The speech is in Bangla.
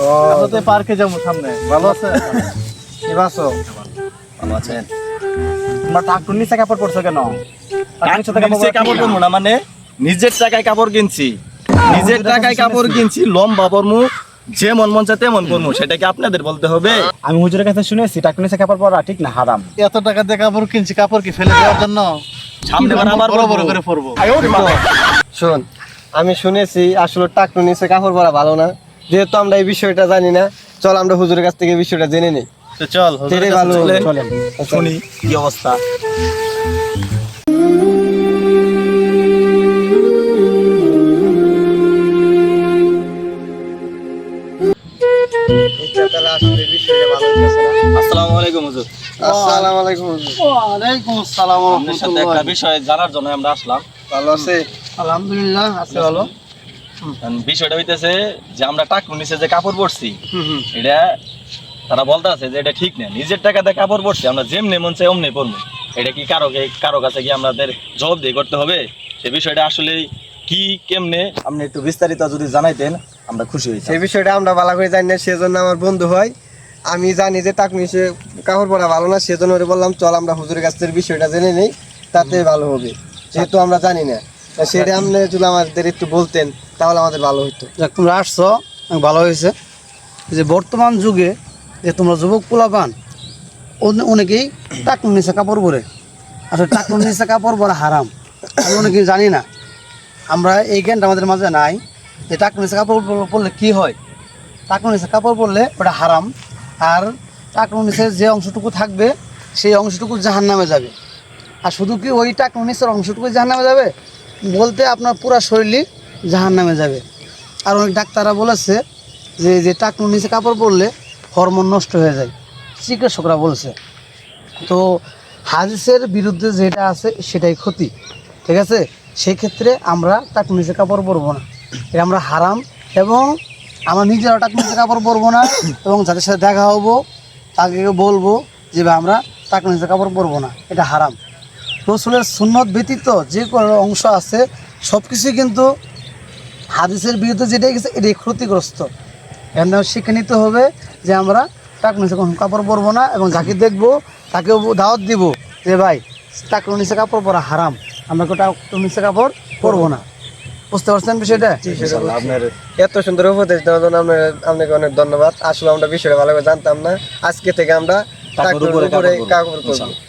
আমরা তো পার্কে যাবো সামনে। ভালো আছে? কি বাসো? ভালো আছেন? তোমরা টাকুর নিচে কাপড় পরছো কেন? কাপড় পরবো না মানে নিজের টাকায় কাপড় কিনছি, নিজের টাকায় কাপড় কিনছি, লম্বা পরমু, যে মন মন চায় তেমন পরমু, সেটা কি আপনাদের বলতে হবে? আমি হুজুরের কাছে শুনেছি টাকুর নিচে কাপড় পরা ঠিক না, হারাম। এত টাকা দিয়ে কাপড় কিনছি, কাপড় কি ফেলে দেওয়ার জন্য? সামনে বার আবার বড় বড় করে পরবো। শোন, আমি শুনেছি আসলে টাকটু নিচে কাপড় পরা ভালো না। যেহেতু আমরা এই বিষয়টা জানি না, চল আমরা হুজুরের কাছ থেকে এই বিষয়টা জেনে নিই। তো চল সেটাই ভালো হবে। চলেন। শুনি কি অবস্থা। তাহলে আসলে বিষয়টা ভালো হইতেছে না। আসসালামু আলাইকুম হুজুর। আসসালামু আলাইকুম হুজুর। ওয়ালাইকুম আসসালাম ওয়া আপনার সাথে একটা রাহমাতুল্লাহ। বিষয় জানার জন্য আমরা আসলাম। ভালো আছে? আলহামদুলিল্লাহ আছে ভালো। বিষয়টা হইতেছে যে আমরা টাকুর নিচে যে কাপড় পরছি, এটা তারা বলতে আছে যে এটা ঠিক না, নিজের টাকাতে কাপড় পরছি, আমরা যেমনি মন চাই অমনি পরবো। এটা কি কারো কাছে কি আমাদের জবাবদিহি করতে হবে? সে বিষয়টা আসলে কি কেমনে আপনি একটু বিস্তারিত যদি জানাইতেন আমরা খুশি হইতাম। সেই বিষয়টা আমরা ভালো করে জানি না, সেজন্য আমার বন্ধু হয়, আমি জানি যে টাকটু নিচে কাপড় পরা ভালো না, সেজন্য ওরে বললাম চল আমরা হুজুরের কাছ থেকে বিষয়টা জেনে নিই, তাতে ভালো হবে। যেহেতু আমরা জানি না, তা সেটা আপনি যদি আমাদের একটু বলতেন তাহলে আমাদের ভালো হতো। যাক, তোমরা আসছো, ভালো হয়েছে। যে বর্তমান যুগে যে তোমরা যুবক পোলাপান অনেকেই টাকুর নিচে কাপড় পরে, আসলে টাকুর নিচে কাপড় পরা হারাম, আমি অনেকেই জানি না। আমরা এই জ্ঞানটা আমাদের মাঝে নাই যে টাকুর নিচে কাপড় পরলে কী হয়। টাকুর নিচে কাপড় পরলে ওটা হারাম, আর টাকুর নিচে যে অংশটুকু থাকবে সেই অংশটুকু জাহান্নামে যাবে। আর শুধু কি ওই টাকুর নিচের অংশটুকু জাহান্নামে যাবে বলতে আপনার পুরো শরীরই জাহান্নামে যাবে। আর অনেক ডাক্তাররা বলেছে যে টাকুর নিচে কাপড় পরলে হরমোন নষ্ট হয়ে যায়, চিকিৎসকরা বলছে। তো হাদিসের বিরুদ্ধে যেটা আছে সেটাই ক্ষতি, ঠিক আছে। সেই ক্ষেত্রে আমরা টাকুর নিচে কাপড় পরবো না, এটা আমরা হারাম। এবং আমরা নিজেরা টাকুর নিচে কাপড় পরবো না, এবং যাদের সাথে দেখা হবো তাকে বলবো যে ভাই আমরা টাকুর নিচে কাপড় পরবো না, এটা হারাম। রসুলের সুন্নত ব্যতীত যে কোনো অংশ আছে সব কিছুই কিন্তু হাদিসের বিরুদ্ধে যেটাই গেছে এটাই ক্ষতিগ্রস্ত। এখানে শিখে নিতে হবে যে আমরা টাকুর নিচে কোনো কাপড় পরবো না, এবং যাকে দেখবো তাকেও দাওয়াত দিব যে ভাই টাকুর নিচে কাপড় পরা হারাম, আমরা কেউ টাকুর নিচে কাপড় পরবো না। বুঝতে পারছেন বিষয়টা? আপনার এত সুন্দর উপদেশ দেওয়ার জন্য আপনাকে অনেক ধন্যবাদ। আসলে আমরা বিষয়টা ভালো করে জানতাম না, আজকে থেকে আমরা টাকুর উপরে টাকুর উপরে কাপড় পরবো। কাপড় পরবো। ইনশাআল্লাহ।